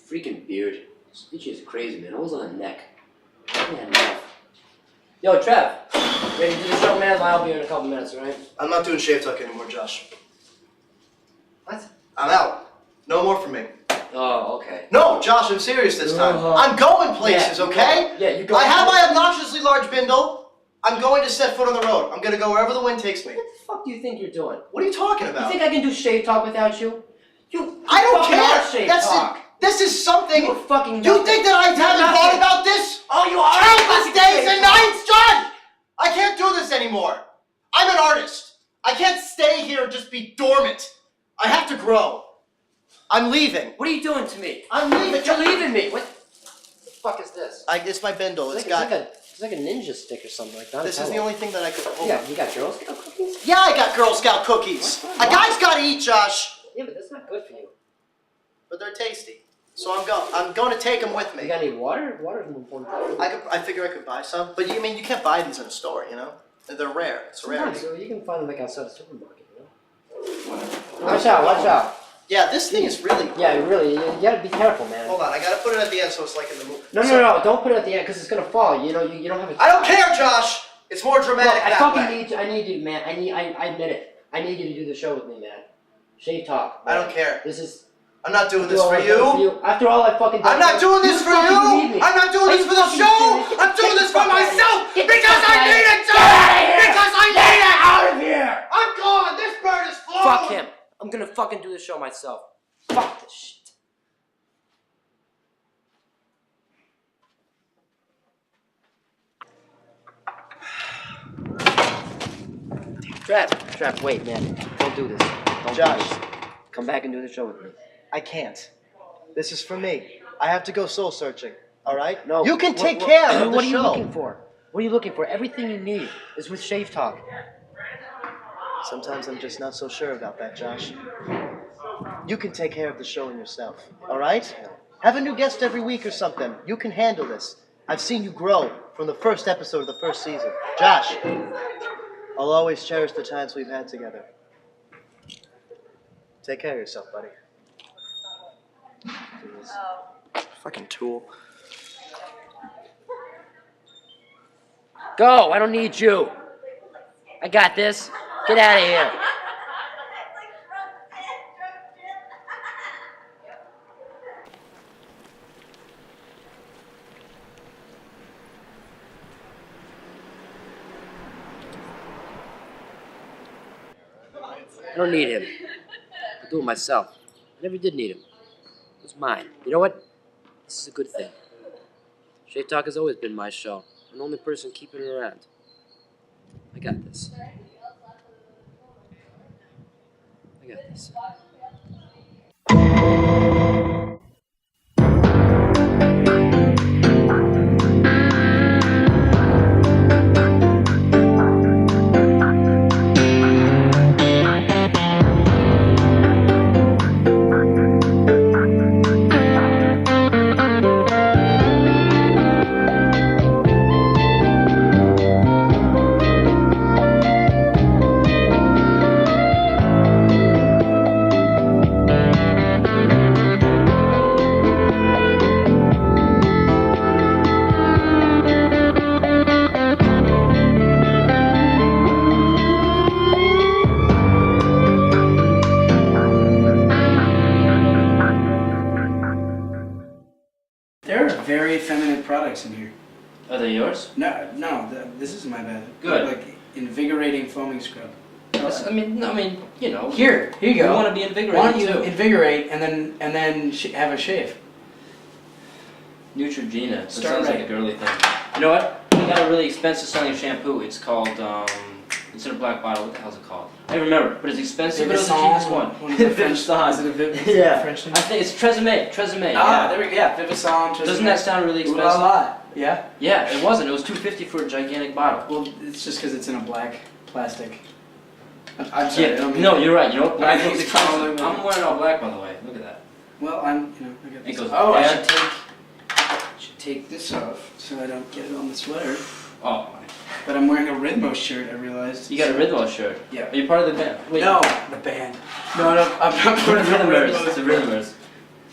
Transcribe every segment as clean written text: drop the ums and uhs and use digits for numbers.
freaking beard. This itchy is crazy, man. Always on the neck. Man, enough. Yo, Trev. Ready to do the show, man? I'll be here in a couple minutes, alright? I'm not doing Shave Talk anymore, Josh. What? I'm out. No more from me. Oh, okay. No, Josh, I'm serious this time. I'm going places, okay? Yeah, you go. I have my obnoxiously large bindle. I'm going to set foot on the road. I'm going to go wherever the wind takes me. What the fuck do you think you're doing? What are you talking about? You think I can do Shave Talk without you? I don't fucking care. are Shave Talk. This is something. You're fucking You think that I haven't thought about this? Oh, you are? Countless days and nights, John! I can't do this anymore. I'm an artist. I can't stay here and just be dormant. I have to grow. I'm leaving. What are you doing to me? I'm leaving. You're leaving me. What the fuck is this? It's my bindle. It's like a ninja stick or something like that. This is the only thing that I could hold. Yeah, you got Girl Scout cookies? Yeah, I got Girl Scout cookies. A guy's got to eat, Josh. Yeah, but that's not good for you. But they're tasty. So I'm going to take them with You me. got any water? Water's more important. I figure I could buy some. But you can't buy these in a store, you know? They're rare. It's a rarity. So you can find them like outside a supermarket, you know? Watch out, watch out. Yeah, this thing is really. Yeah, really, you gotta be careful, man. Hold on, I gotta put it at the end so it's like in the movie. No, don't put it at the end because it's gonna fall. You know, you don't have a. I don't care, Josh. It's more dramatic Look, I that fucking way. need you. I need you, man. I admit it. I need you to do the show with me, man. Shave Talk. I don't care. This is. I'm not doing this After all for I've done you. After all I fucking done. I'm not doing this for you. I'm not doing this for the show. I'm doing this for myself because I need it, Josh. Because I need it. Out of here! I'm gone. This bird is flown. Fuck him. I'm gonna fucking do the show myself. Fuck this shit. Trap, wait, man. Don't do this. Don't Josh. do this. Come back and do the show with me. I can't. This is for me. I have to go soul searching. All right? No. You can take care of the What are you show. looking for? What are you looking for? Everything you need is with Shave Talk. Sometimes I'm just not so sure about that, Josh. You can take care of the show and yourself. All right? Have a new guest every week or something. You can handle this. I've seen you grow from the first episode of the first season. Josh, I'll always cherish the times we've had together. Take care of yourself, buddy. Fucking tool. Go! I don't need you. I got this. Get out of here. I don't need him. I'll do it myself. I never did need him. It was mine. You know what? This is a good thing. Shave Talk has always been my show. I'm the only person keeping it around. I got this. I got this. There are very feminine products in here. Are they yours? No, this is my bad. Good. Like invigorating foaming scrub. I mean, you know. Here you go. You want to be invigorated Why don't you too. invigorate and then have a shave? Neutrogena. That Start sounds right. like a girly thing. You know what? We got a really expensive selling shampoo. It's called, it's in a black bottle. What the hell's it called? I don't remember, but it's expensive, but it was the cheapest one. Is it a French name? I think it's Tresemme. Tresemme. Ah, yeah. there we go. Yeah, Vivasson. Doesn't that sound really Ooh expensive? la la. Yeah. Yeah, it wasn't. It was $2.50 for a gigantic bottle. Well, it's just because it's in a black plastic. I'm sorry. I Yeah. don't mean No, to- you're right. You know what? Black I is think it's called- expensive. I'm wearing all black, by the way. Look at that. Well, I got It this. goes Oh, I bad. should take this off so I don't get it on the sweater. Oh, my. But I'm wearing a Rhythmo shirt, I realized. You got a Rhythmo shirt. Yeah. Are you part of the band? Wait. No, the band. No, I'm not The part of the Rhythmers. Rhythmos. The Rhythmers.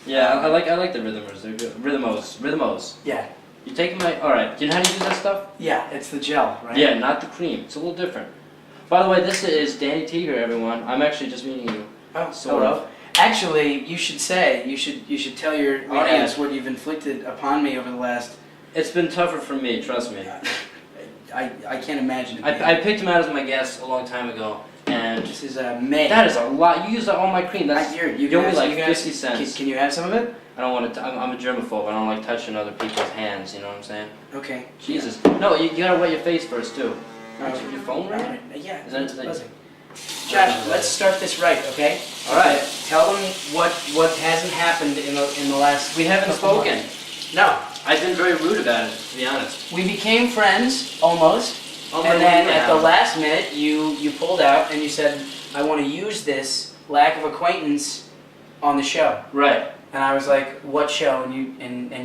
Yeah, I like the rhythmers. They're good. Rhythmos. Yeah. You take my. All right. Do you know how to use that stuff? Yeah, it's the gel, right? Yeah, not the cream. It's a little different. By the way, this is Danny Tiger, everyone. I'm actually just meeting you. Oh, Sort hello. of. Actually, you should tell your audience what you've inflicted upon me over the last. It's been tougher for me, trust me. I can't imagine it. I picked him out as my guest a long time ago, and This is May. that is a lot. You used all my cream. That's you owe me guys- like you guys- 50 cents. Can you have some of it? I don't want to. I'm a germaphobe. I don't like touching other people's hands. You know what I'm saying? Okay. Jesus. No, you gotta wet your face first too. Uh, Your phone ring? Alright, yeah. Is that- it's buzzing. Josh, let's start this right, okay? All right. Tell them what hasn't happened in the last. We haven't couple spoken. months. No, I've been very rude about it, to be honest. we became friends almost, Oh, and my then Lord, at the now. last minute you pulled out and you said, "I want to use this lack of acquaintance on the show." Right. And I was like, "What show?" And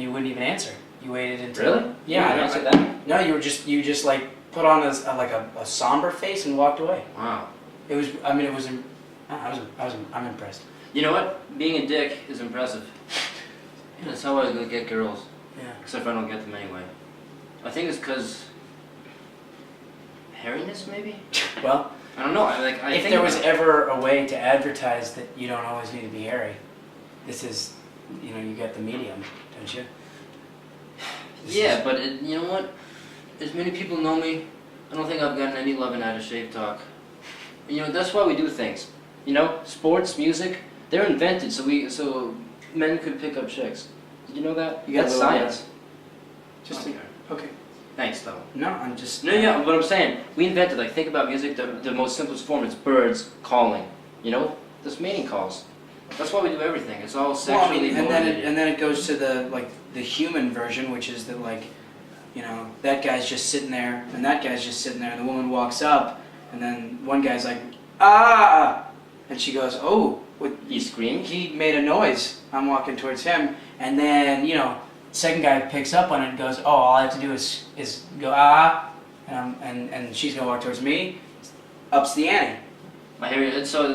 you wouldn't even answer. You waited until. Really? Yeah. I I answered know. that. No, you just like put on a somber face and walked away. Wow. It was. I mean, it was. I'm impressed. You know what? Being a dick is impressive. That's how I get girls. Yeah. Except for I don't get them anyway. I think it's because hairiness, maybe. Well, I don't know. I if think there was about it. ever a way to advertise that you don't always need to be hairy, this is, you get the medium, don't you? Yeah, but you know what? As many people know me, I don't think I've gotten any loving out of Shave Talk. That's why we do things. Sports, music, they're invented so men could pick up chicks. Did you know that? You got That's a little science. Just Okay. okay. Thanks, though. No, I'm just. No, yeah, what I'm saying, we invented, think about music, the most simplest form, it's birds calling. This mating calls. That's why we do everything. It's all Well, I sexually mean, motivated. and then it goes to the human version, which is that that guy's just sitting there and that guy's just sitting there, and the woman walks up, and then one guy's like, "Ah," and she goes, "Oh, what?" You scream? He made a noise. I'm walking towards him, and then second guy picks up on it and goes, "Oh, all I have to do is go ah," and she's gonna walk towards me. Ups the ante. I hear you.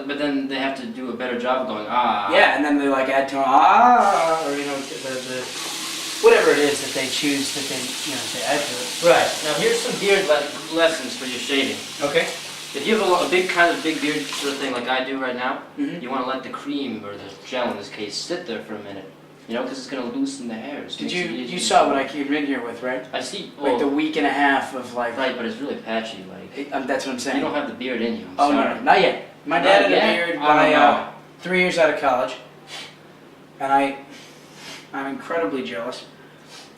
But then they have to do a better job of going, ah. Yeah, and then they add tone ah, or the whatever it is that they choose that they add to it. Right. Now here's some beard lessons for your shaving. Okay. If you have a big beard sort of thing like I do right now, Mhm. you want to let the cream, or the gel in this case, sit there for a minute. Because it's going to loosen the hairs. Did Makes it you easier to saw what shave. I came in here with, right? I see. Like the Well, week and a half of right, but it's really patchy. That's what I'm saying. You don't have the beard in you. I'm Oh sorry. no, not yet. My Not dad had yet? a beard I don't by know. 3 years out of college, and I'm incredibly jealous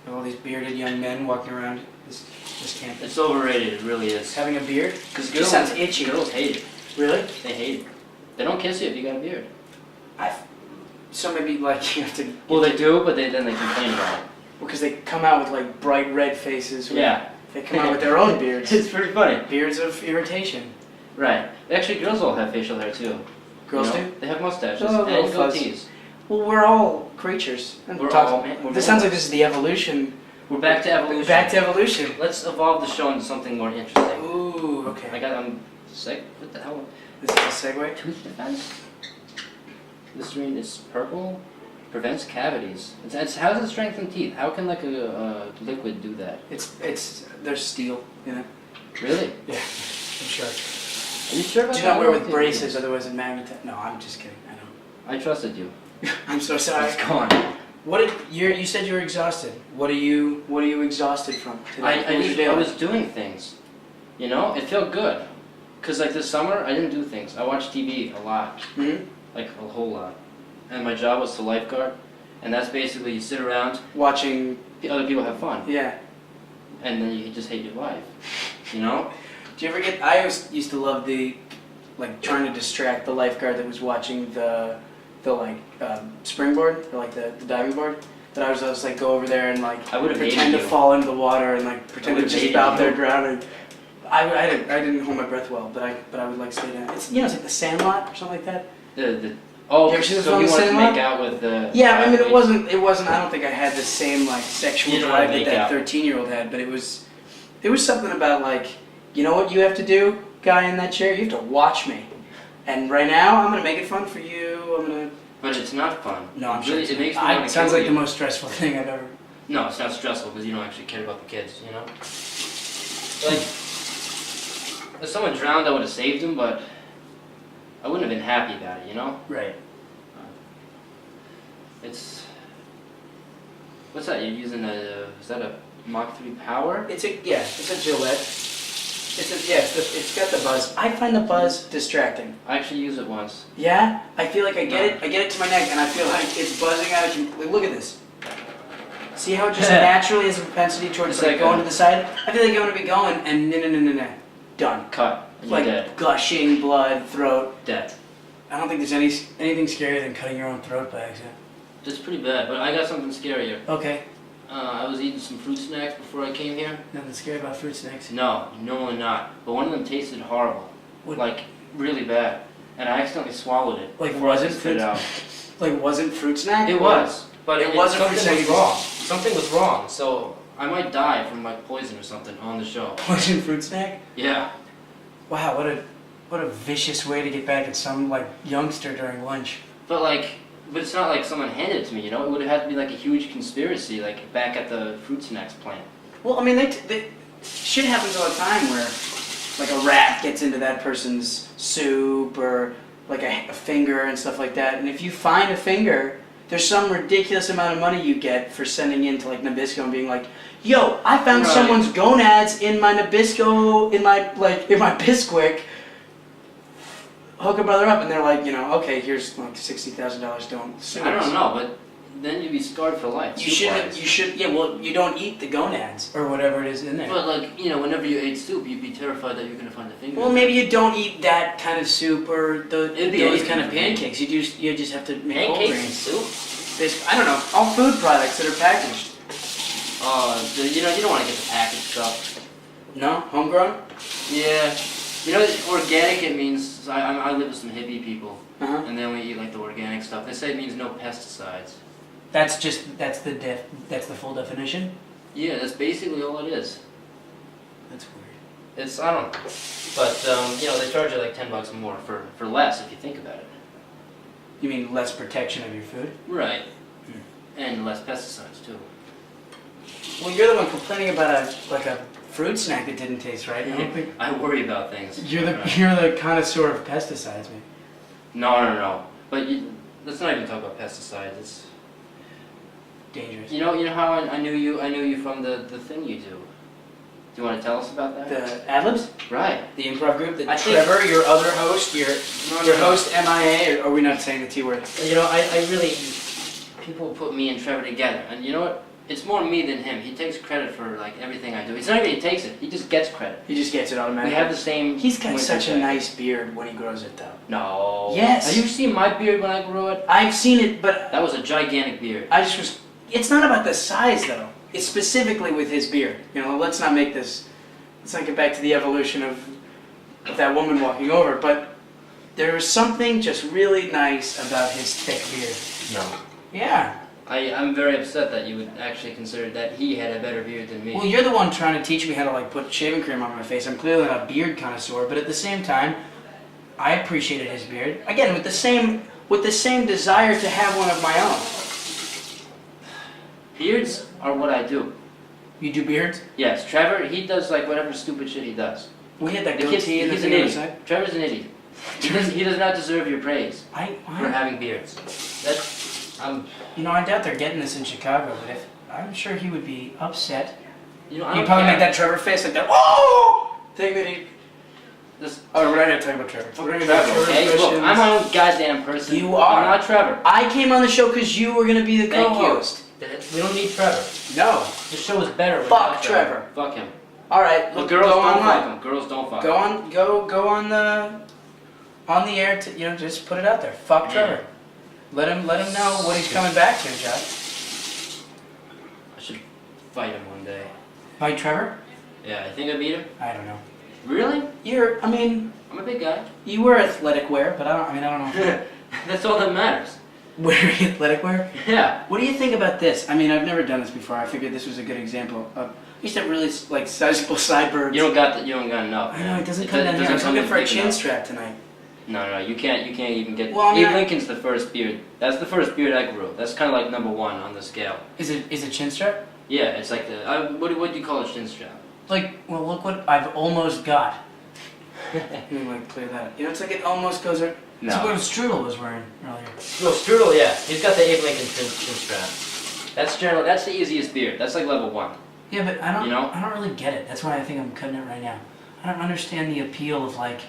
of all these bearded young men walking around this campus. It's overrated. It really is. Having a beard? Because It sounds itchy. Girls hate it. Really? They hate it. They don't kiss you if you got a beard. So maybe you have to. Well, they do, but then they complain about it. Because they come out with bright red faces. Or Yeah. They come out with their own beards. It's pretty funny. Beards of irritation. Right. Actually, girls all have facial hair too. Girls do? They have mustaches Oh, and little fuzz. goatees. Well, we're all creatures. We're all- we're This sounds all- like this is the evolution. We're back to evolution. Back to evolution. Let's evolve the show into something more interesting. Ooh, okay. I'm sick. What the hell? This is a segue. Tooth defense? Listerine is purple. Prevents cavities. How does it strengthen teeth? How can a liquid do that? There's steel in it. Really? Yeah, I'm sure. Are you sure about Do that? not wear I with don't think braces, otherwise it magnetizes. No, I'm just kidding. I know. I trusted you. I'm so sorry. It's gone. You said you were exhausted. What are you exhausted from today? What was your day I like? was doing things. It felt good. Because this summer, I didn't do things. I watched TV a lot. Mhm. A whole lot. And my job was to lifeguard. And that's basically you sit around, Watching. other people have fun. Yeah. And then you just hate your life. Do you ever get? I always used to love trying to distract the lifeguard that was watching the springboard or the diving board. That I was go over there and I would've pretend to hated you. fall into the water and pretend to would've just hated be out you. there drowning. I didn't hold my breath well, but I would stay down. It's it's like the Sandlot or something like that. You ever seen the so film you The wanted to Sandlot? make out with the... Yeah, I mean it athletes? wasn't. I don't think I had the same sexual You didn't wanna drive that make that out. 13-year-old had, but it was something about you know what you have to do, guy in that chair. You have to watch me, and right now I'm gonna make it fun for you. I'm gonna But it's not fun. No, I'm it sure. really, it makes me want to sounds kill like you. the most stressful thing I've ever. No, it's not stressful because you don't actually care about the kids, you know? Like, if someone drowned, I would have saved him, but I wouldn't have been happy about it, you know? Right. It's... What's that? You're using a... Is that a Mach 3 Power? It's a Gillette. It's got the buzz. I find the buzz distracting. I actually used it once. Yeah, I feel like I get it to my neck, and I feel like it's buzzing out of you. Like, look at this. See how it just naturally has a propensity towards It's like like going a- to the side? I feel like you want to be going, and no. Done. Cut. And you're Like dead. gushing blood, throat. Dead. I don't think there's anything scarier than cutting your own throat by accident. It's pretty bad, but I got something scarier. Okay. I was eating some fruit snacks before I came here. Nothing scary about fruit snacks. No, normally not. But one of them tasted horrible. What? Like, really bad. And I accidentally swallowed it. Like, before I wasn't could spit it out. Like, wasn't fruit snack? It was. But It wasn't something fruit was snack. wrong. Something was wrong. So I might die from like poison or something on the show. Wasn't fruit snack? Yeah. Wow, what a vicious way to get back at some like youngster during lunch. But it's not like someone handed it to me, you know? It would have had to be like a huge conspiracy, like back at the fruit snacks plant. Well, I mean, they shit happens all the time where like a rat gets into that person's soup or like a finger and stuff like that. And if you find a finger, there's some ridiculous amount of money you get for sending in to like Nabisco and being like, "Yo, I found Right. someone's gonads in my Nabisco in my Bisquick. Hook a brother up," and they're like, okay, here's like $60,000. Don't sue I us. don't know, but then you'd be scarred for life. You should. Yeah, well, you don't eat the gonads or whatever it is in there. But like, whenever you ate soup, you'd be terrified that you're gonna find a finger. Well, maybe you don't eat that kind of soup or It'd be those anything kind of for me. pancakes. You just have to make whole Pancakes and grains. soup? I don't know. All food products that are packaged. You don't want to get the packaged stuff. No, homegrown. Yeah. Organic, it means, I live with some hippie people, and they only eat like the organic stuff. They say it means no pesticides. That's the full definition. Yeah, that's basically all it is. That's weird. I don't know. But, they charge you like $10 more for less if you think about it. You mean less protection of your food? Right. And less pesticides, too. Well, you're the one complaining about a fruit snack that didn't taste right. I don't think I worry about things. you're the connoisseur of pesticides, man. No. But let's not even talk about pesticides. It's, Dangerous. you know how I knew you from the thing you do. Do you want to tell us about that? The Ad-Libs? Right. The improv group that I think- Trevor, your other host, your No. host MIA, or are we not saying the T word? I really, people put me and Trevor together, and you know what? It's more me than him. He takes credit for like everything I do. It's not even he takes it. He just gets credit. He just gets it We automatically. have the same. He's got winter such a jacket. nice beard when he grows it though. No. Yes. Have you seen my beard when I grew it? I've seen it, but That was a gigantic beard. I just was. It's not about the size though. It's specifically with his beard. Let's not make this. Let's not get back to the evolution of that woman walking over. But there was something just really nice about his thick beard. No. Yeah. I'm very upset that you would actually consider that he had a better beard than me. Well, you're the one trying to teach me how to like put shaving cream on my face. I'm clearly not a beard connoisseur, but at the same time, I appreciated his beard. Again, with the same desire to have one of my own. Beards are what I do. You do beards? Yes, Trevor, he does like whatever stupid shit he does. We had that The kid's, goatee and the he's an thing on the idiot. side. Trevor's an idiot. He does not deserve your praise for having beards. I doubt they're getting this in Chicago, but I'm sure he would be upset. I He'd don't probably care. make that Trevor face like that. Whoa! Thing that he. This Oh, we're not gonna talk about Trevor. We're gonna Trevor, Trevor okay? Look, questions. I'm my own goddamn person. You are. I'm not Trevor. I came on the show because you were gonna be the Thank you. co-host. We don't need Trevor. No. The show is better Fuck without Trevor. Fuck him. All right. But Look, girls go don't online. fuck him. Girls don't fuck Go him. on. Go on the air. Just put it out there. Fuck Yeah. Trevor. Let him know what he's coming back to, Josh. I should fight him one day. Fight Trevor? Yeah, I think I beat him. I don't know. Really? I'm a big guy. You wear athletic wear, but I don't know. That's all that matters. Wearing athletic wear? Yeah. What do you think about this? I've never done this before. I figured this was a good example. I used to have really sizable sideburns. You don't got enough. I know, it doesn't come down here. I was looking for a chin strap tonight. No, you can't even get. Well, I mean, Abe Lincoln's the first beard. That's the first beard I grew. That's kind of like number 1 on the scale. Is it chin strap? Yeah, it's like the. What do you call a chin strap? Like, well, look what I've almost got. Let me like clear that. You know, it's like it almost goes. It's No. what Strudel was wearing earlier. No, Strudel, yeah. He's got the Abe Lincoln chin strap. That's the easiest beard. That's like level 1. Yeah, but I don't. You know? I don't really get it. That's why I think I'm cutting it right now. I don't understand the appeal of like.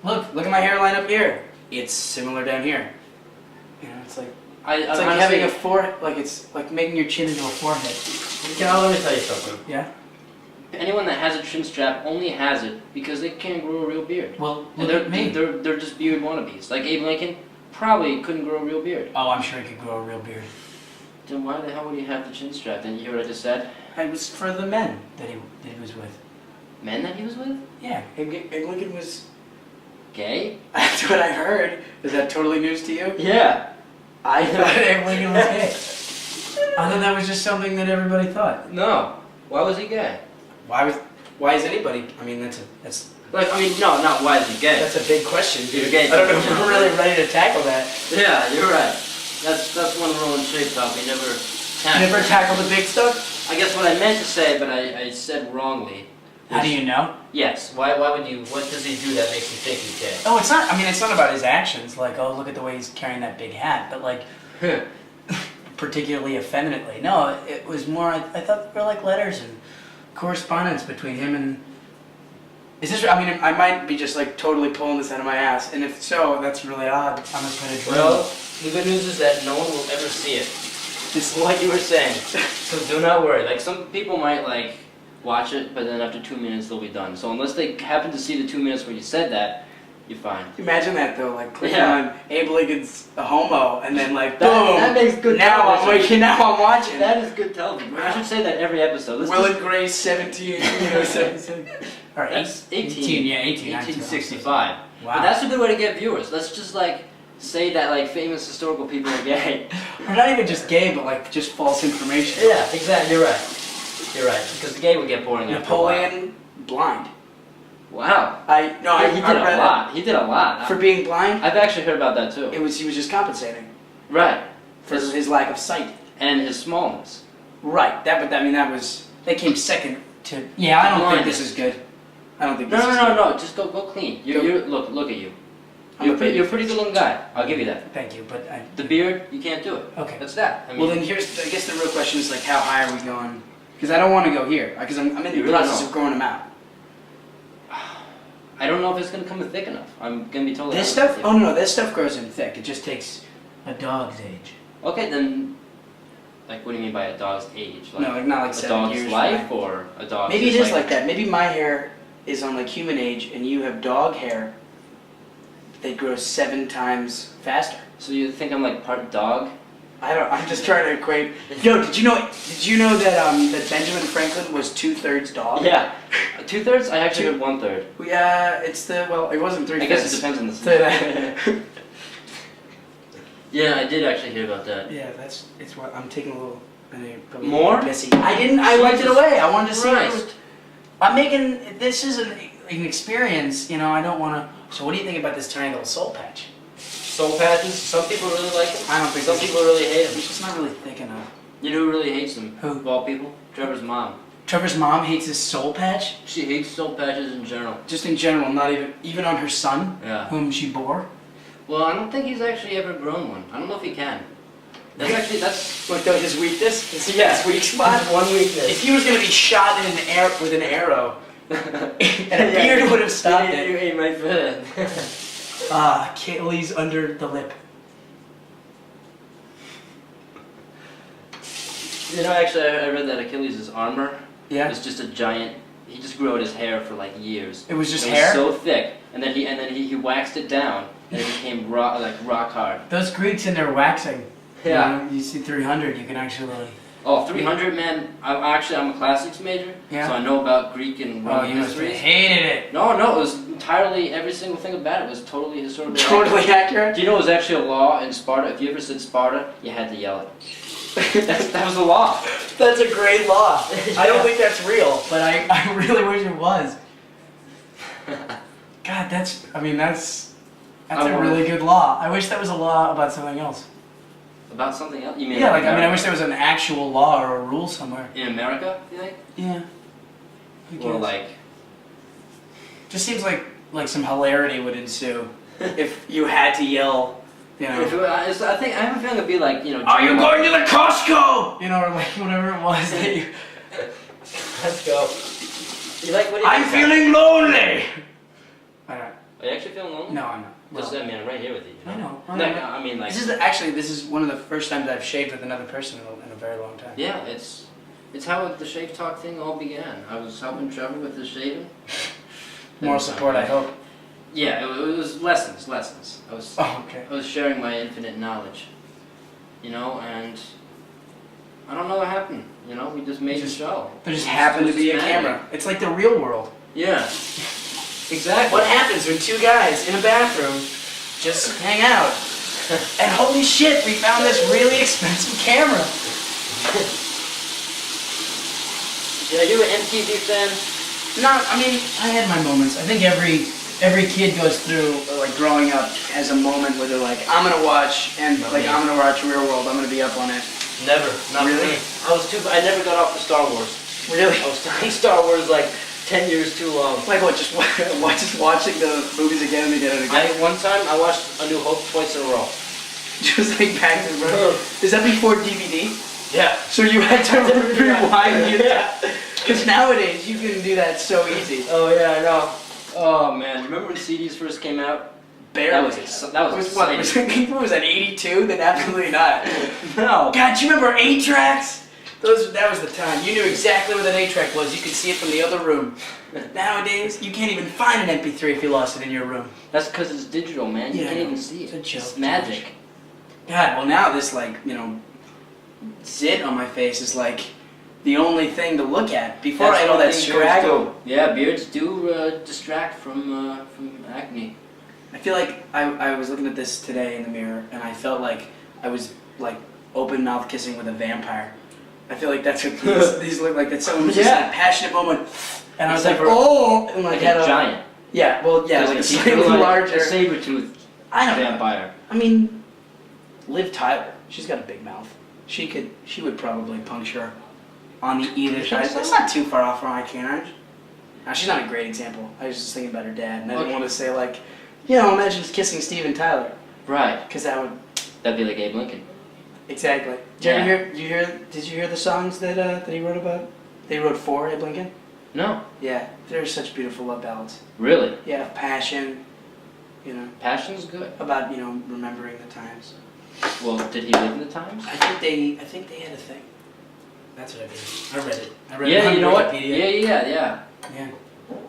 Look at my hairline up here. It's similar down here. You know, it's like it's like honestly, having a forehead. Like it's like making your chin into a forehead. let me tell you something. Yeah. Anyone that has a chin strap only has it because they can't grow a real beard. Well, And look at me. they're just beard wannabes. Like Abe Lincoln probably couldn't grow a real beard. Oh, I'm sure he could grow a real beard. Then why the hell would he have the chin strap? Didn't you hear what I just said? It was for the men that he was with. Men that he was with? Yeah, Abe Lincoln was. Gay? That's what I heard. Is that totally news to you? Yeah. I thought Abe Lincoln was gay. I thought that was just something that everybody thought. No. Why was he gay? Why is anybody? I mean, that's Like, I mean, no, not why is he gay? that's a big question. You're gay. I don't know if we're really ready to tackle that. Yeah, you're right. That's one rule in Shape Talk. We never Never tackle the big stuff. I guess what I meant to say, but I said wrongly. How do you know? Yes. Why would you? What does he do that makes you think he's gay? Oh, it's not. I mean, it's not about his actions. Like, oh, look at the way he's carrying that big hat. But like, particularly effeminately. No, it was more. I thought there were like letters and correspondence between him and. Is this? I mean, I might be just like totally pulling this out of my ass, and if so, that's really odd. I'm just gonna dream. Well, the good news is that no one will ever see it. It's like you were saying. So do not worry. Like some people might like watch it, but then after 2 minutes they'll be done. So unless they happen to see the 2 minutes where you said that, you're fine. Imagine that though, like clicking Yeah. on Abe Lincoln's a homo, and then like That- boom. that makes good Now I'm television. waking. Now I'm watching. That is good television. I should say that every episode. Let's Will just- and Grace 17, 77. Or That's 18. Yeah, 18. 1865. Wow. But that's a good way to get viewers. Let's just like say that like famous historical people are gay. Or not even just gay, but like just false information. Yeah, exactly. You're right. You're right. Because the gay would get boring after a while. Napoleon blind. Wow. I He did read a lot. He did a lot. it. For being blind, I've actually heard about that too. he was just compensating Right. for his lack of sight. And his smallness. Right. That was they came second to. Yeah, I don't think Blindness. this is good. I don't think No, this is good. no. Just go clean. You're look at you. I'm You're a baby. you're a pretty good looking guy. I'll give you that. Thank you, but I. The beard, you can't do it. Okay. That's that. I mean, Well, then I guess the real question is like, how high are we going? Because I don't want to go here. Because I'm in You the really process don't. of growing them out. I don't know if it's gonna come thick enough. I'm gonna be totally This honest stuff? with you. Oh no, this stuff grows in thick. It just takes a dog's age. Okay, then. Like, what do you mean by a dog's age? Like, No, like not like a 7 dog's years. life from now. or a dog's. Maybe it just is like that. Maybe my hair is on like human age, and you have dog hair. That grows 7 times faster. So you think I'm like part dog? I don't. I'm just trying to equate. Yo, did you know that that Benjamin Franklin was 2/3 dog? Yeah. 2/3? I actually heard 1/3. Yeah, it's the well. It wasn't 3/5. I guess it depends on the. Say that. Yeah, I did actually hear about that. Yeah, it's what I'm taking a little. More? Messy. I didn't. I wiped it Jesus away. I wanted to see. What it was, Christ. I'm making. This is an experience. You know, I don't want to. So, what do you think about this tiny little soul patch? Soul patches. Some people really like them. I don't think Some so. people really hate them. It's just not really thick enough. You know who really hates them? Who? Of all people? Trevor's mom. Trevor's mom hates his soul patch. She hates soul patches in general. Just in general, not even on her son, Yeah. whom she bore. Well, I don't think he's actually ever grown one. I don't know if he can. That's What though? His weakness? Yeah. His weak spot. one weakness. If he was gonna be shot in an air with an arrow, and a beard would have stopped it. You might fit in. Achilles under the lip. You know, actually, I read that Achilles' armor Yeah. was just a giant. He just grew out his hair for like years. It was just It hair. was so thick, and then he waxed it down, and it became rock hard. Those Greeks in their waxing. Yeah. You know, you see 300, you can actually. Oh, 300, man. I'm a classics major, Yeah. so I know about Greek and Oh, Roman you must have history. hated it. No, it was entirely every single thing about it was totally historical. Totally accurate. Do you know it was actually a law in Sparta? If you ever said Sparta, you had to yell it. that was a law. That's a great law. I don't Yeah. think that's real, but I really wish it was. God, that's That's a really good law. I wish there was a law about something else. About something else? You mean? Yeah, like I wish there was an actual law or a rule somewhere. In America, you think? Yeah. Or like. Just seems like some hilarity would ensue if you had to yell. You know. I have a feeling it'd be like, you know. Are you going to the Costco? You know, or like whatever it was that you. Let's go. You like what? I'm feeling lonely. Alright. Are you actually feeling lonely? No, I'm not. Just, I mean, I'm right here with you. I know. No, I mean, like. This is one of the first times I've shaved with another person in a very long time. Yeah, it's how the shave talk thing all began. I was helping Trevor with his shaving. More support, I hope. Yeah, it was lessons. I was. Oh, okay. I was sharing my infinite knowledge. You know, and I don't know what happened. You know, we just made the show. There just happened to be a camera. It's like the real world. Yeah. Exactly. What happens when two guys in a bathroom just hang out? And holy shit, we found this really expensive camera. Yeah, you an MTV fan? No, I mean, I had my moments. I think every kid goes through, like, growing up has a moment where they're like, I'm gonna watch, and like, I'm gonna watch Real World, I'm gonna be up on it. Never. Not Really? me. I never got off the Star Wars. Really? I was studying Star Wars like 10 years too long. Like what, just watching the movies again and again and again? One time I watched A New Hope twice in a row. Just like back to the Is that before DVD? Yeah. So you had to rewind it? Because nowadays you can do that so easy. Oh yeah, I know. Oh man, remember when CDs first came out? Barely. That was what exciting. was that, 82? Then absolutely not. No. God, do you remember 8-tracks? That was the time. You knew exactly what an 8-track was. You could see it from the other room. Nowadays, you can't even find an MP3 if you lost it in your room. That's because it's digital, man. You Yeah, can't I even know. see it. It's a joke. It's magic. God, well now this zit on my face is like the only thing to look at. Before I had all that scraggle. Yeah, beards do distract from acne. I feel like I was looking at this today in the mirror and I felt like I was like open mouth kissing with a vampire. I feel like that's what these look like. That someone was just in a passionate moment, and I was like, oh, and Like had a giant. Yeah, well, yeah, like a slightly larger, a saber-toothed vampire. I mean, Liv Tyler, she's got a big mouth. She would probably puncture on the either side. That's not too far off from my canine. Now, she's not a great example. I was just thinking about her dad, and I didn't want to say like, imagine just kissing Steven Tyler. Right. Because that'd be like Abe Lincoln. Exactly. Did you hear the songs that he wrote about? They wrote for Abe Lincoln? No. Yeah, they're such beautiful love ballads. Really? Yeah, passion, Passion's good. about, remembering the times. Well, did he live in the times? I think they had a thing. That's what I read it. I read it Yeah, on you know what? Wikipedia. Yeah. Yeah.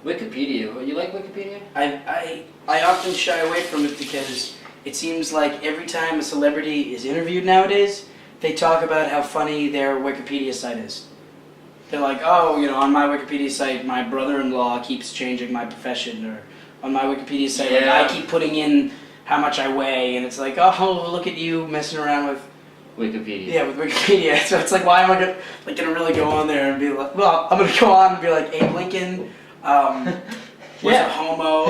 Wikipedia. You like Wikipedia? I often shy away from it because it seems like every time a celebrity is interviewed nowadays, they talk about how funny their Wikipedia site is. They're like, oh, on my Wikipedia site, my brother-in-law keeps changing my profession, or on my Wikipedia site, like, I keep putting in how much I weigh, and it's like, oh, look at you messing around with Wikipedia. Yeah, with Wikipedia. So it's like, why am I gonna really go on there and be like, well, I'm gonna go on and be like, Abe Lincoln, was a homo,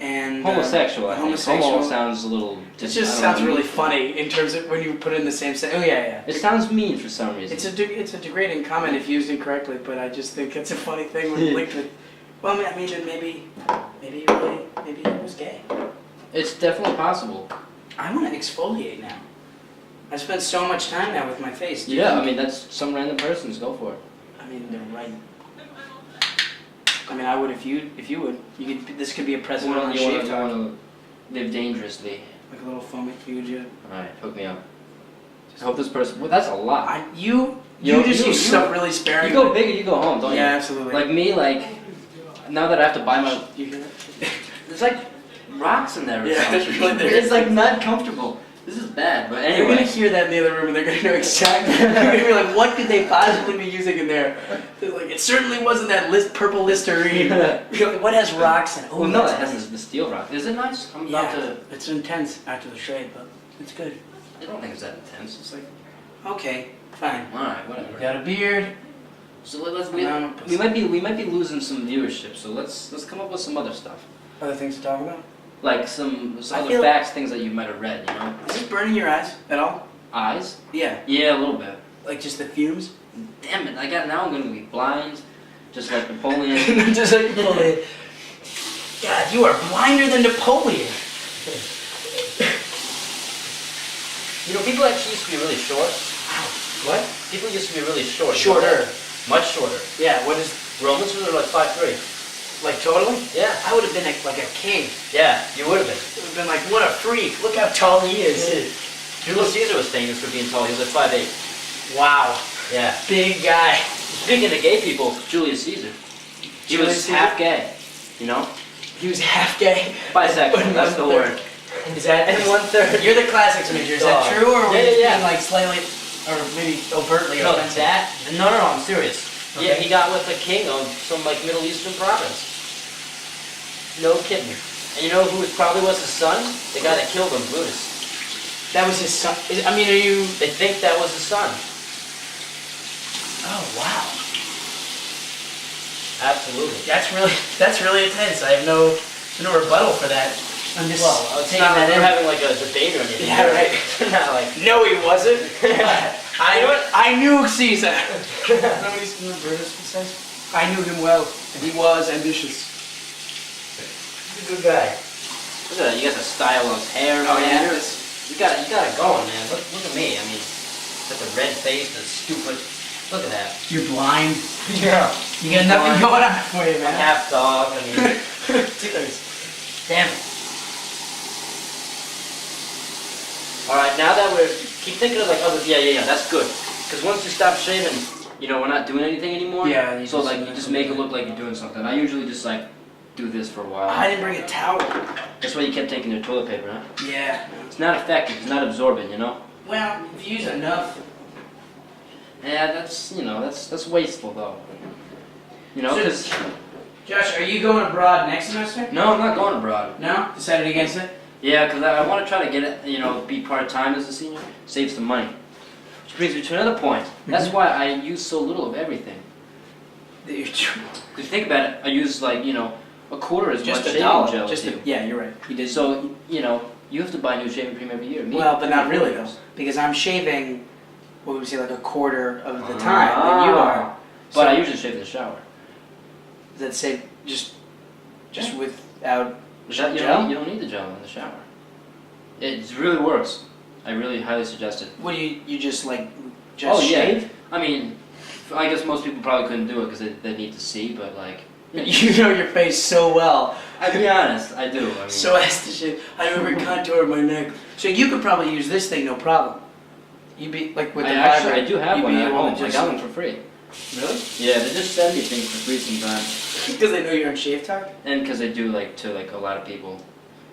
and homosexual. I think. Homosexual. Homo sounds a little. It just sounds really funny in terms of when you put it in the same sentence. Oh yeah. It sounds mean for some reason. It's a degrading comment if used incorrectly, but I just think it's a funny thing when linked with. Well, I mean, then maybe he was gay. It's definitely possible. I want to exfoliate now. I spend so much time now with my face. Yeah, I mean that's some random person's go for it. I mean, they're right. I mean, I would if you would. This could be a present on the shave You talk. want to live dangerously. Like a little foamy fugia. Alright, hook me up. I hope this person. Well, that's a lot. You just use stuff really sparingly. You go big or you go home, don't you? Yeah, absolutely. Like me, now that I have to buy my. You hear that? There's like rocks in there. Or Yeah, something. there's really there. It's like not comfortable. This is bad, but anyway. They're gonna hear that in the other room and they're gonna know exactly. They're gonna be like, what could they possibly be using in there? They're like, it certainly wasn't that purple Listerine. You're like, what has rocks in it? Oh, no, it has the steel rock. Is it nice? I'm about to. It's intense after the shave, but it's good. I don't think it's that intense. It's like. Okay, fine. Alright, whatever. You got a beard. So we might be losing some viewership. So let's come up with some other stuff. Other things to talk about? Like some I other feel- facts, things that you might have read, you know? Is this burning your eyes at all? Eyes? Yeah. Yeah, a little bit. Like just the fumes? Damn it, now I'm gonna be blind, just like Napoleon. Just like Napoleon. God, you are blinder than Napoleon. You know, people actually used to be really short. What? People used to be really short. Shorter. Much shorter. Yeah, what is, Romans were like 5'3". like totally? Yeah. I would have been like a king. Yeah, you would have been. It would have been like, what a freak. Look how tall he is. Julius Caesar was famous for being tall. He was like 5'8". Wow. Yeah. Big guy. Speaking of gay people, Julius Caesar. He Julius was Caesar? half gay. You know? He was half gay. Bisexual, that's the word. Is that, And 1/3. You're the classics major. Is that Dog. true, or were Yeah, you yeah, being like slightly, or maybe overtly No, offensive? no, I'm serious. Yeah, Okay. he got with the king of some like Middle Eastern province. No kidding. And you know who probably was his son? The guy that killed him, Brutus. That was his son. I mean, are you? They think that was his son. Oh wow. Absolutely. That's really intense. I have no rebuttal for that. I'm just It's taking not like that we're in. having like a debate or anything. Yeah, right. Not like. No, he wasn't. I knew Caesar. Nobody knew what Brutus says. I knew him well, and he was ambitious. He's a good guy. Look at that. You got the style of his hair. Oh, man. yeah? You got it going, man. Look at me. I mean, got the red face, the stupid. Look at that. You're blind. Yeah. You got nothing going on for you, I'm man. half dog. I mean, damn it. All right, now that we're keep thinking of like other. Yeah. That's good. Because once you stop shaving, you know, we're not doing anything anymore. Yeah, you So just- like, you just make it look like you're doing something. I usually just like do this for a while. I didn't bring a towel. That's why you kept taking your toilet paper, huh? Yeah. It's not effective. It's not absorbent, you know. Well, if you use enough. Yeah, that's wasteful though. You know, So- because Josh, are you going abroad next semester? no, I'm not going abroad. No? Decided against it? Yeah, because I want to try to get it, you know, be part-time as a senior, save some money. Which brings me to another point. That's why I use so little of everything. Because you think about it, I use like, you know, a quarter as Just much a shaving dollar. gel Just as a, you. yeah, you're right. You did. So, you know, you have to buy new shaving cream every year. Me, Well, but not really though, $4. because I'm shaving, what would we say, like a quarter of the time that you are. But I usually shave in the shower. Does that say just without You don't, gel? you don't need the gel in the shower. It really works. I really highly suggest it. What do you just like just Oh, yeah. shave? I mean, I guess most people probably couldn't do it because they need to see, but like, You know your face so well. I'll be honest, I do. I mean, So as to shave, I never contour my neck. So you could probably use this thing, no problem. You'd be like with the I do have you'd one be at able home. to I just- got one for free. Really? Yeah, they just send me things for free sometimes, Because they know you're on Shave Talk? and because they do like to like a lot of people.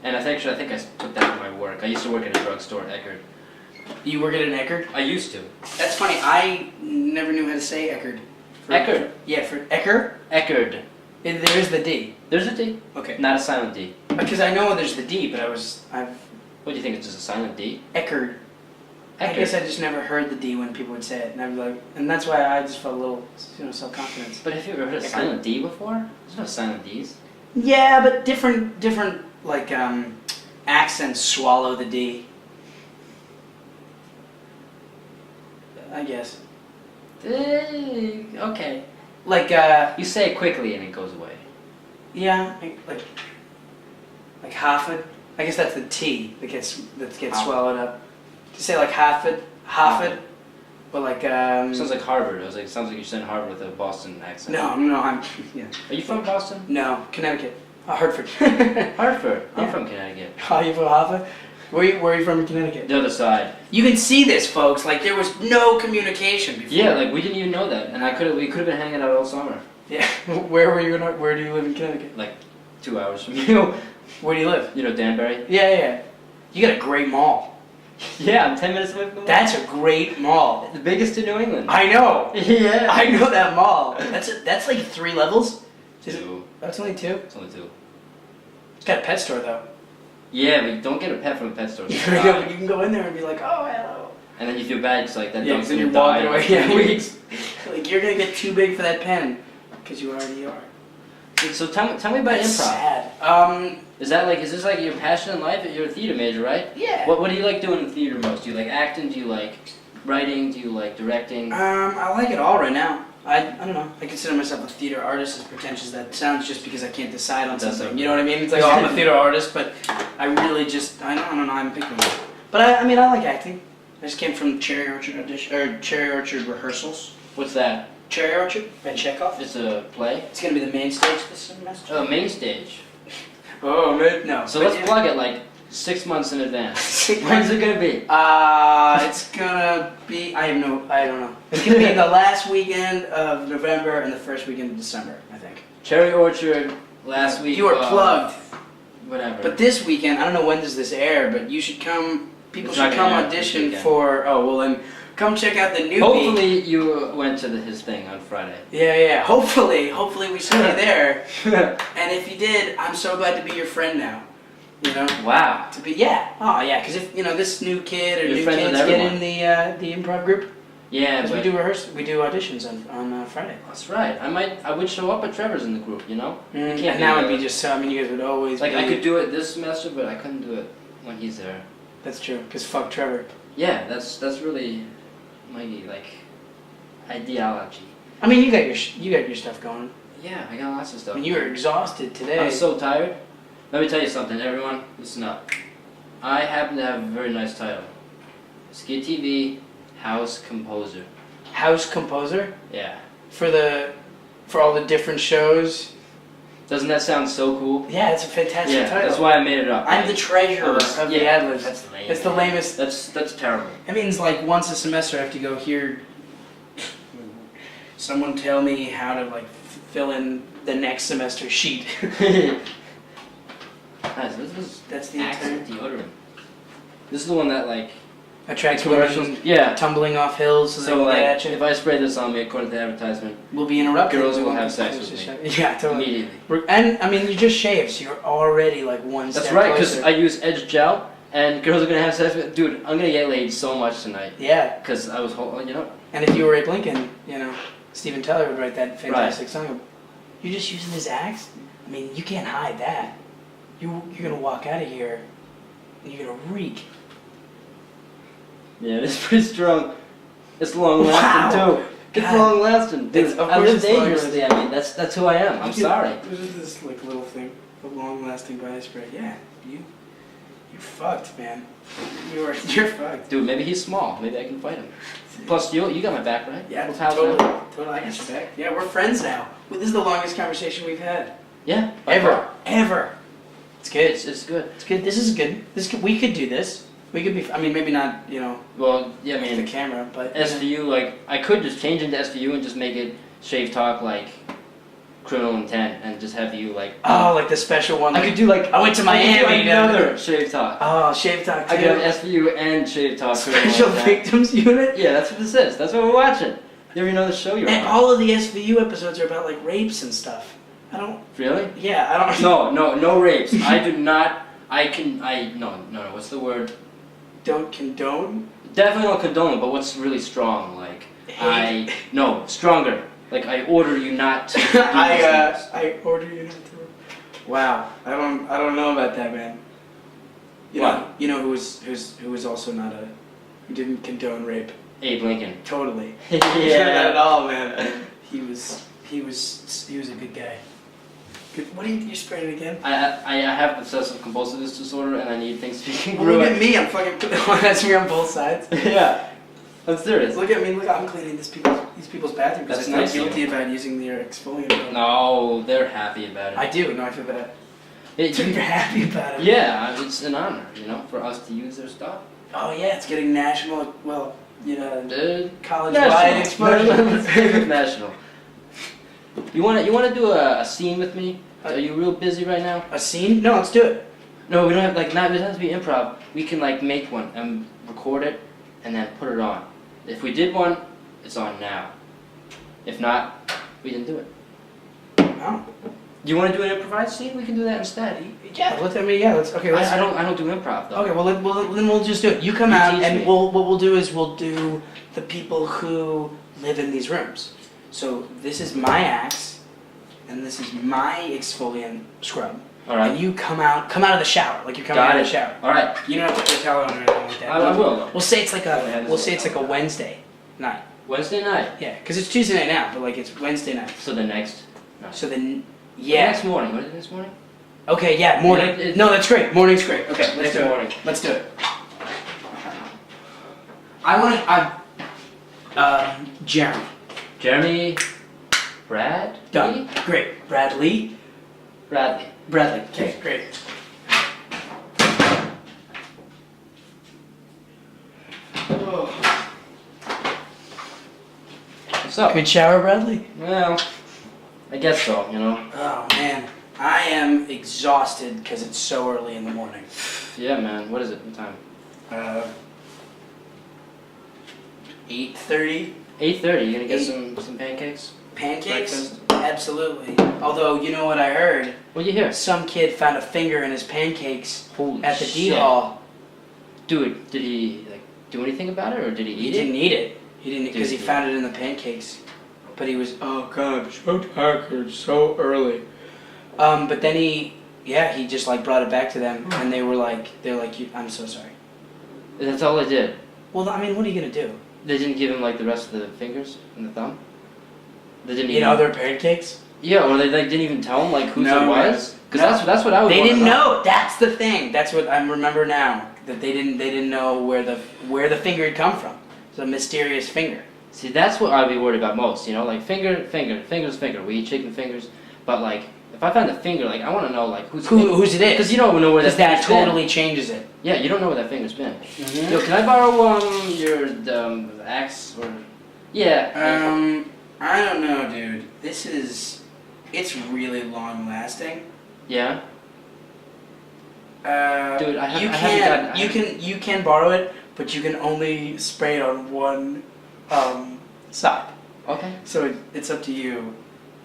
And I think I took that from my work. I used to work at a drugstore, Eckerd. You work at an Eckerd? I used to. That's funny, I never knew how to say Eckerd. Eckerd. Yeah, for Ecker, Eckerd. there is the D. There's a D, Okay. not a silent D. Because I know there's the D, but I've What do you think? It's just a silent D? Eckerd. I guess I just never heard the D when people would say it, and I'd be like, and that's why I just felt a little, self-confidence. But have you ever heard a Eckerd. silent D before? There's no silent Ds. Yeah, but different like accents swallow the D. I guess. Okay. Like You say it quickly and it goes away. yeah, like Harford. I guess that's the T that gets swallowed up. To say like Harford, but like Sounds like Harvard. I was like, sounds like you said Harvard with a Boston accent. no, I'm yeah. Are you from Boston? No, Connecticut. Hartford. Hartford. I'm Yeah. from Connecticut. Are you from Hartford? Where are you from in Connecticut? The other side. You can see this, folks. Like there was no communication before. Yeah, like we didn't even know that, and we could have been hanging out all summer. Yeah. Where do you live in Connecticut? Like 2 hours from you. Where do you live? You know Danbury? Yeah. You got a great mall. Yeah, I'm 10 minutes away from the mall. That's a great mall. the biggest in New England. I know. Yeah. I know that mall. That's like 3 levels. Is it- Two. That's only 2. It's only 2. It's got a pet store though. Yeah, but don't get a pet from a pet store. You can go in there and be like, oh hello. And then you feel bad, it's like that Yeah, dog's then gonna you're die walking in away. 3 Yeah. weeks. Like you're gonna get too big for that pen, because you already are. So tell me about That's improv. sad. Is this like your passion in life? You're a theater major, right? Yeah. What do you like doing in theater most? Do you like acting? Do you like writing? Do you like directing? I like it all right now. I don't know. I consider myself a theater artist, as pretentious as that sounds, just because I can't decide on That's something. okay. You know what I mean? It's like, oh, I'm a theater artist, but I really just, I don't know, I'm picking one. But I mean, I like acting. I just came from Cherry Orchard rehearsals. What's that? Cherry Orchard by Chekhov. It's a play. It's gonna be the main stage this semester. Oh, main stage. Oh, man. No. So but let's yeah. plug it like 6 months in advance. When's it gonna be? It's gonna be, I don't know. It's gonna be the last weekend of November and the first weekend of December, I think. Cherry Orchard last week. You are plugged. Whatever. But this weekend, I don't know when does this air, but you should come, people It's should not come gonna air this audition weekend. for, oh, well then, come check out the newbie. Hopefully you went to his thing on Friday. Yeah, hopefully we saw you there. And if you did, I'm so glad to be your friend now. You know? Wow. To be, yeah. Oh, yeah, because if, this new kid or You're new friends with kids get everyone. in the improv group, Yeah, because but we do auditions on Friday. that's right. I would show up at Trevor's in the group, you know? And can't that be would be the- just so, I mean, you guys would always Like be, I could do it this semester, but I couldn't do it when he's there. That's true, because fuck Trevor. Yeah, that's really my like ideology. I mean, you got your stuff going. Yeah, I got lots of I stuff. mean, you were exhausted today. I'm so tired. Let me tell you something, everyone. Listen up. I happen to have a very nice title. Skid TV House Composer. House composer Yeah. for all the different shows. Doesn't that sound so cool? Yeah, it's a fantastic Yeah, title. that's why I made it up. I'm the treasurer of the yeah, ad-libs. That's lame. It's the lamest. That's terrible. It means like once a semester I have to go hear someone tell me how to like fill in the next semester sheet. Guys, this is That's the Axe entire deodorant. This is the one that like attracts commercials. women Yeah. tumbling off hills so, So they can like, get at you. if I spray this on me according to the advertisement, We'll be interrupted. girls We will won't have be sex close with to me. show- Yeah, totally. immediately. And I mean, you just shaved, so you're already like one That's step right, because closer. I use Edge Gel, and girls are gonna have sex with. Dude, I'm gonna get laid so much tonight, Yeah, because I was holding, you know. and if you were Abe Lincoln, Steven Tyler would write that fantastic song. You're just using his axe? I mean, you can't hide that. You're gonna walk out of here, and you're gonna reek. Yeah, it's pretty strong. It's long lasting Wow. too. It's God. long lasting, dude. It's- of I course live it's long dangerously. I mean, that's who I am. I'm sorry. This is this like little thing, a long-lasting body spray. Yeah, you're fucked, man. You're fucked. Dude, maybe he's small. Maybe I can fight him. Plus, you got my back, right? Yeah, We'll house totally. now. Totally, I got your back. Yeah, we're friends now. Well, this is the longest conversation we've had Yeah. by far. ever. It's good. It's good. It's good. This is good. We could do this. We could be. I mean, maybe not. Well, yeah, I The mean, camera, but SVU, like, I could just change into SVU and just make it Shave Talk, like, Criminal Intent, and just have you, like... Oh, like the special one. I Like, could do, like... I went to I could Miami. do another Shave Talk. Oh, Shave Talk I too. could have SVU and Shave Talk. Criminal Special Intent. Victims Unit. Yeah, that's what this is. That's what we're watching. You ever know the show you're And on? all of the SVU episodes are about like rapes and stuff. I don't. Really? Yeah, I don't. No rapes. I do not... No, what's the word? Don't condone. Definitely don't condone it, but what's really strong? Like, Hate. No, stronger. Like, I order you not to do these things. I order you not to. Wow, I don't know about that, man. What? You know who was also not who didn't condone rape. Abe Lincoln. Totally. Yeah. Not at all, man. He was a good guy. Good. What are you spraying again? I have obsessive compulsive disorder, and I need things to be Well, congruent. look at me. I'm fucking. That's me on both sides. Yeah, I'm serious. Look at me. Look, I'm cleaning these people's bathroom because That's I feel nice of guilty you. about using their exfoliant. No, they're happy about it. I do. No, I feel bad. It- You're happy about it. yeah, it's an honor, for us to use their stuff. Oh yeah, it's getting national. Well, college-wide National. exposure. National. You wanna do a scene with me? Are you real busy right now? A scene? No, let's do it. No, we don't have it doesn't have to be improv. We can make one and record it and then put it on. If we did one, it's on now. If not, we didn't do it. Oh. Do you want to do an improvised scene? We can do that instead. Yeah. Let's. I mean, yeah. Let's. Okay. Let's. I don't do improv though. Okay. Well, then we'll just do it. You come You out, teach and me. what we'll do is we'll do the people who live in these rooms. So this is my axe. and this is my exfoliant scrub. All right. And you come out of the shower, like you're coming out of the shower. All right. You don't have to put a towel on or anything like that. I will. We'll say it's like a Wednesday night. Wednesday night. Yeah, because it's Tuesday night now, but like it's Wednesday night. So the next. No. So then, The yeah. next morning. What is it this morning? Okay, yeah, morning. Yeah, No, that's great. Morning's great. Okay, let's Next do it. morning. Let's do it. Jeremy. Jeremy. Brad. Done. Great. Bradley. Bradley. Bradley. Okay, great. What's up? Good shower, Bradley? Well, I guess so. You know. Oh, man. I am exhausted because it's so early in the morning. Yeah, man. What is it? What time? 8:30. 8:30. You gonna get some pancakes? Pancakes? Breakfast? Absolutely. Although, you know what I heard? What you hear? Some kid found a finger in his pancakes Holy at the D shit. hall. Dude, did he like do anything about it, or did he He eat didn't eat it. He didn't because he Dude. found it in the pancakes. But he was, oh god, I'm so tired. It's so early. But then he just like brought it back to them, and they're like, I'm so sorry. it? That's all they did. Well, I mean, what are you gonna do? They didn't give him like the rest of the fingers and the thumb. They didn't Eat even. other pancakes? Yeah, or they like didn't even tell him like whose No, it was. Because no. that's what I would. They wanna didn't know. That's the thing. That's what I remember now. That they didn't know where the finger had come from. It's a mysterious finger. See, that's what I'd be worried about most. You know, like fingers. We eat chicken fingers, but like if I find a finger, like I want to know like whose Whose it is? because you don't know where that Because that finger's totally changes it. been. Yeah, you don't know where that finger's been. Mm-hmm. Yo, can I borrow your axe or? Yeah. I don't know, dude. It's really long lasting. Yeah. Dude, I you haven't gotten- you can borrow it, but you can only spray it on one side. Okay. So it's up to you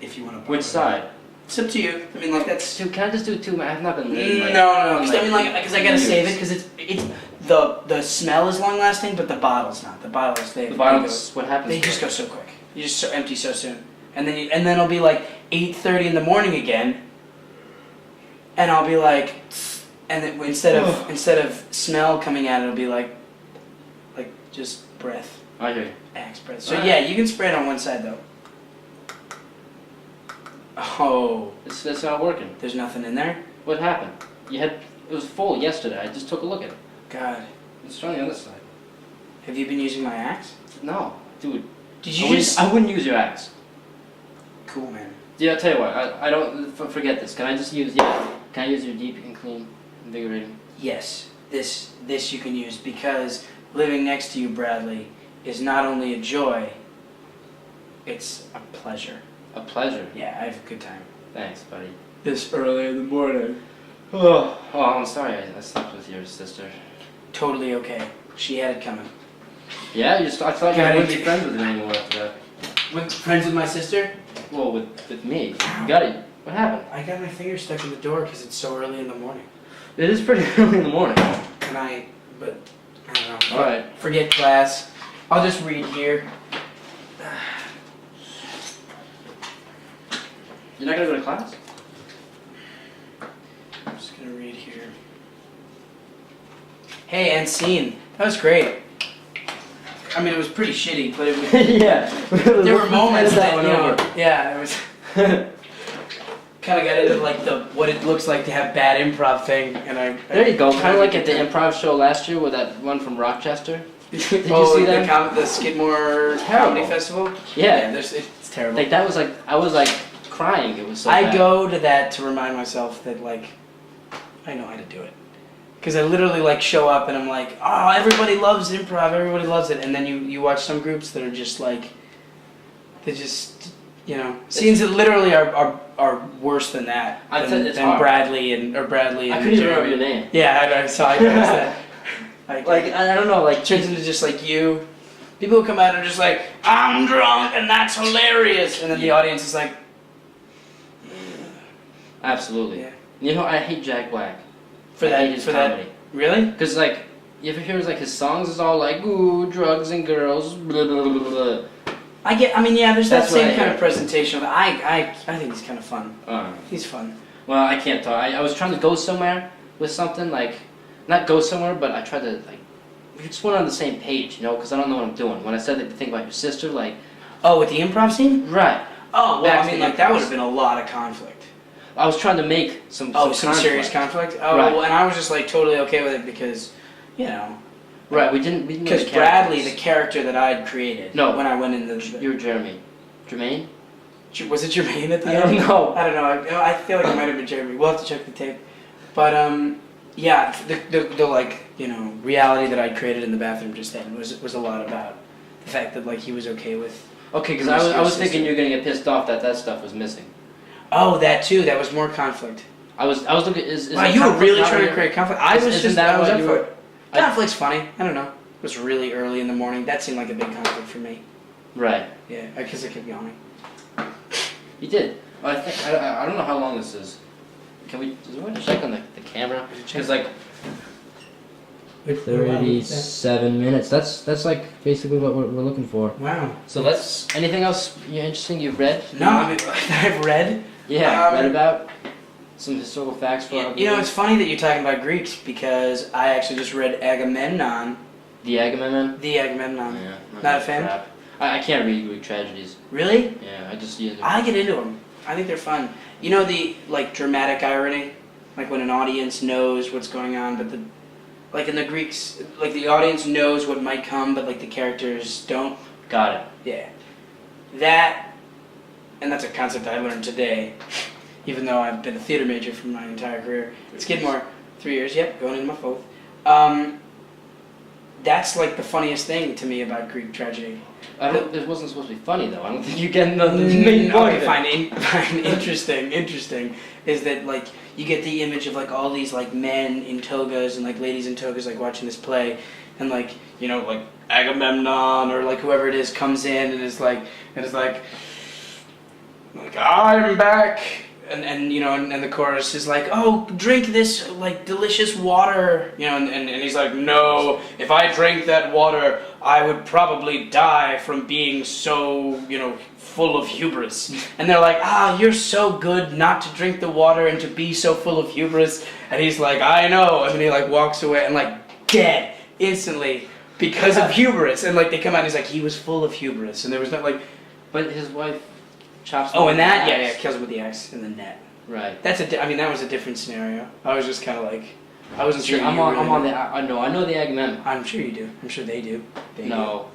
if you want to. Which side? It's up to you. I mean, like that's. Dude, can I just do two? I've not been. Really, like, No. Because I mean, because I gotta years. save it because it's the smell is long lasting, but the bottle's not. The bottles The bottles. What happens? They just go so quick. You just so empty so soon, and then it'll be like 8:30 in the morning again, and I'll be like, and then instead of smell coming out, it'll be like just breath, I hear you. axe breath. So yeah, you can spray it on one side though. Oh, It's not working. there's nothing in there. What happened? It was full yesterday. I just took a look at it. God, It's on the other side. have you been using my axe? No, dude. Did I wouldn't use your axe. Cool, man. Yeah, I'll tell you what. I don't forget this. Can I just use? Yeah. Can I use your deep and clean, invigorating? Yes, this you can use because living next to you, Bradley, is not only a joy. It's a pleasure. A pleasure. Yeah, I have a good time. Thanks, buddy. This early in the morning. Oh, I'm sorry. I slept with your sister. Totally okay. She had it coming. Yeah, I thought you Got wouldn't it. be friends with her anymore after that. With friends with my sister? Well, with me. You got it. What happened? I got my finger stuck in the door because it's so early in the morning. It is pretty early in the morning. But I don't know. All right. Forget class. I'll just read here. You're not gonna go to class? I'm just gonna read here. Hey, and scene. That was great. I mean, it was pretty shitty, but it was. Yeah. There were moments that one you know, over. yeah, it was. Kind of got into like what it looks like to have bad improv thing, and I. There you go. Kind of like at the improv show last year with that one from Rochester. Did you see that? The Skidmore Terrible. Comedy Festival? Yeah. It's terrible. Like that was like I was like crying. It was so I bad. go to that to remind myself that like I know how to do it. Because I literally like show up and I'm like, oh, everybody loves improv, everybody loves it, and then you watch some groups that are just like, they just, you know, scenes that literally are worse than that. I said it's than hard. Bradley and I and couldn't even remember Jeremy. your name. Yeah, I saw I noticed that. Like I don't know. Like It turns into just like you. People who come out and are just like, I'm drunk and that's hilarious, and then the Yeah. audience is like, absolutely. yeah. You know I hate Jack Black. For I that, hate his for comedy. that, really? Cause like, you ever hear like his songs is all like, ooh, drugs and girls, blah blah blah blah. I mean, yeah, there's that That's what same I kind hear. of presentation. I think he's kind of fun. Uh, He's fun. well, I can't talk. I was trying to go somewhere with something, like, not go somewhere, but I tried to, like, we just weren't on the same page, you know, because I don't know what I'm doing. When I said the thing about your sister, like, Oh, with the improv scene? right. Oh, well, Back I to mean, the like, that improvs. would have been a lot of conflict. I was trying to make some Serious conflict? Oh, Right. well, and I was just, like, totally okay with it because, you know. Right, we didn't know Because the Bradley, the characters. character that I'd created No. when I went in the... You're Jeremy. Jermaine? Was it Jermaine at the I end? don't know. I don't know. I feel like it might have been Jeremy. We'll have to check the tape. But, yeah, the like, you know, reality that I'd created in the bathroom just then was a lot about the fact that, like, he was okay with... Okay, because Your I was sister. thinking you're gonna get pissed off that stuff was missing. Oh, that too. That was more conflict. I was looking. Is Wow, it you were conflict really now trying to here? create conflict. I was Isn't just that I was what up you for were- it. Conflict's funny. I don't know. It was really early in the morning. That seemed like a big conflict for me. Right. Yeah, because I kept yawning. You did. Well, I think I don't know how long this is. Can we? Does we want to check on the camera? Because like 37 minutes. That's like basically what we're looking for. Wow. So let's. Anything else interesting you've read? No, I mean, I've read. Yeah, read about some historical facts for our You know, viewers. it's funny that you're talking about Greeks because I actually just read Agamemnon. The Agamemnon. The Agamemnon. Yeah. Not a fan? Crap. I can't read Greek tragedies. Really? Yeah, I just use them. I get into them. I think they're fun. You know the like dramatic irony, like when an audience knows what's going on, but like in the Greeks, like the audience knows what might come, but like the characters don't. Got it. Yeah. That, and that's a concept I learned today, even though I've been a theater major for my entire career. Skidmore, 3 years. Yep, going into my fourth. That's like the funniest thing to me about Greek tragedy. It wasn't supposed to be funny though. I don't think you're getting the main point. Okay, fine. Interesting is that like you get the image of like all these like men in togas and like ladies in togas like watching this play, and like you know like Agamemnon or like whoever it is comes in and is like I'm back. And you know, and the chorus is like, oh, drink this like delicious water, you know, and he's like, no, if I drank that water, I would probably die from being so, you know, full of hubris. And they're like, you're so good not to drink the water and to be so full of hubris. And he's like, I know. And then he like walks away and like dead instantly because of hubris. And like they come out and he's like, he was full of hubris. And there was no like, But his wife chops. oh, him and with that, the yeah, axe. kills him with the axe in the net. Right. That's I mean, that was a different scenario. I was just kind of like, I wasn't sure. I'm you on. really I'm on knew. the. I know the Agamemnon. I'm sure you do. I'm sure they do. They No.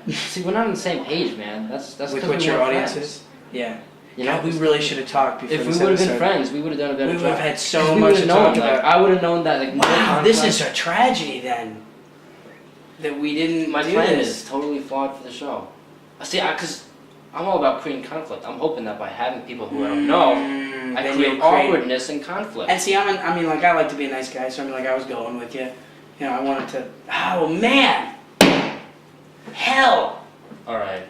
See, we're not on the same page, man. That's do. With 'cause what we your weren't audience friends. is. Yeah. You know, God, we really should have talked before If we this would have been episode. friends, we would have done a better We job. would have had so 'Cause we much would've to known, talk like, about. I would have known that. Like, no Wow, this conflict. is a tragedy then. That we didn't My do plan this. is totally flawed for the show. See, because I'm all about creating conflict. I'm hoping that by having people who I don't know, I then create you'll awkwardness and conflict. And see, I mean, like I like to be a nice guy, so I mean, like I was going with you. You know, I wanted to. Oh man, hell! All right.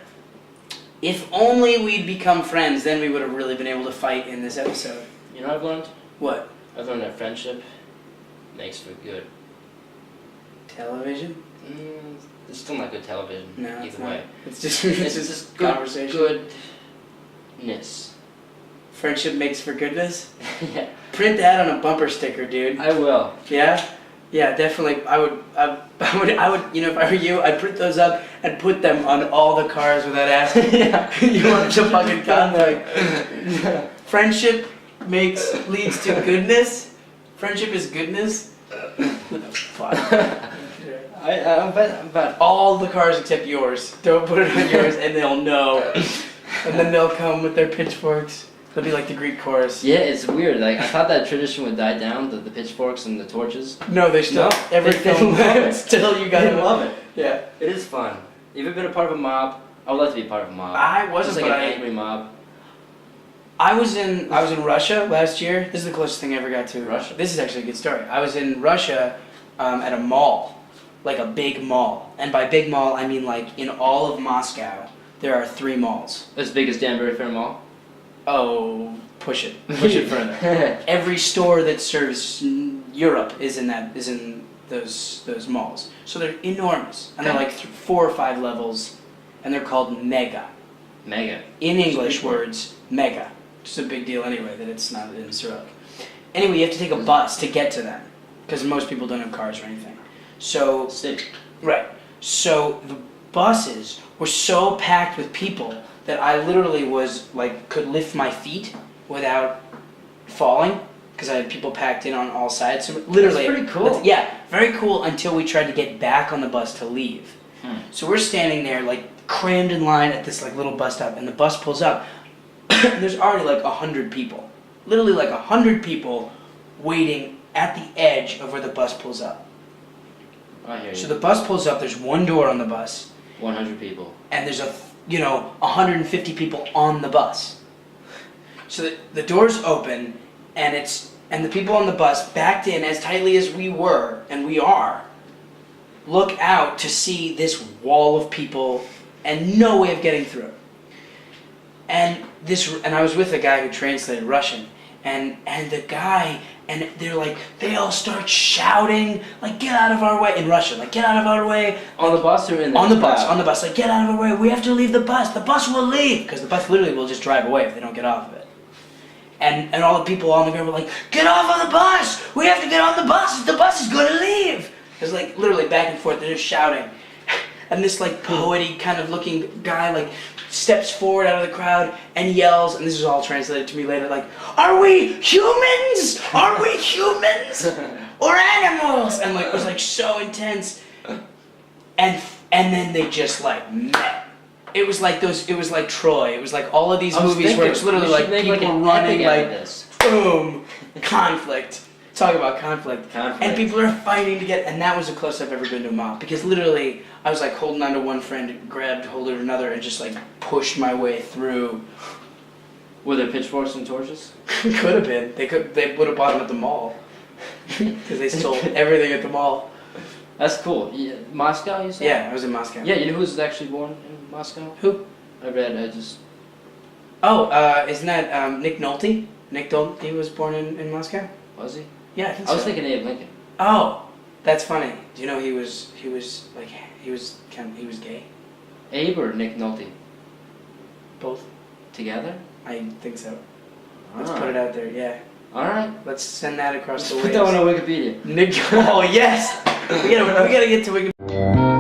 If only we'd become friends, then we would have really been able to fight in this episode. You know what I've learned? What? I've learned that friendship makes for good. Television? It's still not good television. No, it's either not. way. It's just It's it's just conversation. goodness. Friendship makes for goodness. Yeah, Print that on a bumper sticker, dude. I will. Yeah, yeah, definitely. I would. You know, if I were you, I'd print those up and put them on all the cars without asking. Yeah. You want to fucking conflict. Friendship leads to goodness. Friendship is goodness. What the fuck? I'm bet. All the cars except yours. Don't put it on yours, and they'll know. And then they'll come with their pitchforks. They'll be like the Greek chorus. Yeah, it's weird. Like I thought that tradition would die down, the pitchforks and the torches. No, they still. No, Every they film, love it. still you gotta They love it. Yeah. It is fun. You ever been a part of a mob? I would like to be part of a mob. I wasn't, Just like but an angry mob. I was in Russia last year. This is the closest thing I ever got to Russia? This is actually a good story. I was in Russia at a mall, like a big mall, and by big mall I mean like in all of Moscow there are 3 malls. As big as Danbury Fair Mall? Oh, push it further. Every store that serves Europe is in those malls. So they're enormous, and they're like 4 or 5 levels, and they're called mega. Mega. In English words, mega. It's a big deal anyway that it's not in Cyrillic. Anyway, you have to take a bus to get to them because most people don't have cars or anything. So, Sick. right. So the buses were so packed with people that I literally was like could lift my feet without falling because I had people packed in on all sides. So literally, That's pretty cool. Yeah, very cool until we tried to get back on the bus to leave. So we're standing there like crammed in line at this like little bus stop, and the bus pulls up. And there's already like 100 people, literally like 100 people waiting at the edge of where the bus pulls up. I hear you. So the bus pulls up. There's one door on the bus, 100 people. and there's 150 people on the bus. So the doors open, and the people on the bus, backed in as tightly as we were and we are, look out to see this wall of people and no way of getting through. And I was with a guy who translated Russian, and they're like, they all start shouting like, get out of our way, in Russian, like, get out of our way. On the bus or in the On the crowd? bus, like, get out of our way, we have to leave the bus will leave, because the bus literally will just drive away if they don't get off of it. And all the people on the ground were like, get off of the bus, we have to get on the bus is going to leave. It was like literally back and forth, they're just shouting. And this like poety kind of looking guy like steps forward out of the crowd and yells, and this is all translated to me later, like, are we humans? Are we humans? Or animals? And like it was like so intense. And then they just like met. It was like Troy. It was like all of these movies where it's literally like people running like boom, conflict. Talk about conflict. And people are fighting to get, and that was the closest I've ever been to a mob. Because literally, I was like holding on to one friend, grabbed hold of another, and just like pushed my way through. Were there pitchforks and torches? Could have been. They would have bought them at the mall. Because they stole everything at the mall. That's cool. Yeah, Moscow, you said? Yeah, I was in Moscow. Yeah, you know who's actually born in Moscow? Who? I just... Oh, isn't that Nick Nolte? Nick Nolte was born in Moscow? Was he? Yeah, I think I was so. thinking Abe Lincoln. Oh, that's funny. Do you know he was gay? Abe or Nick Nolte? Both? Together? I think so. Let's Alright. put it out there, yeah. Alright. Let's send that across the Put waves. that one on Wikipedia. Nick, oh yes! We gotta get to Wikipedia.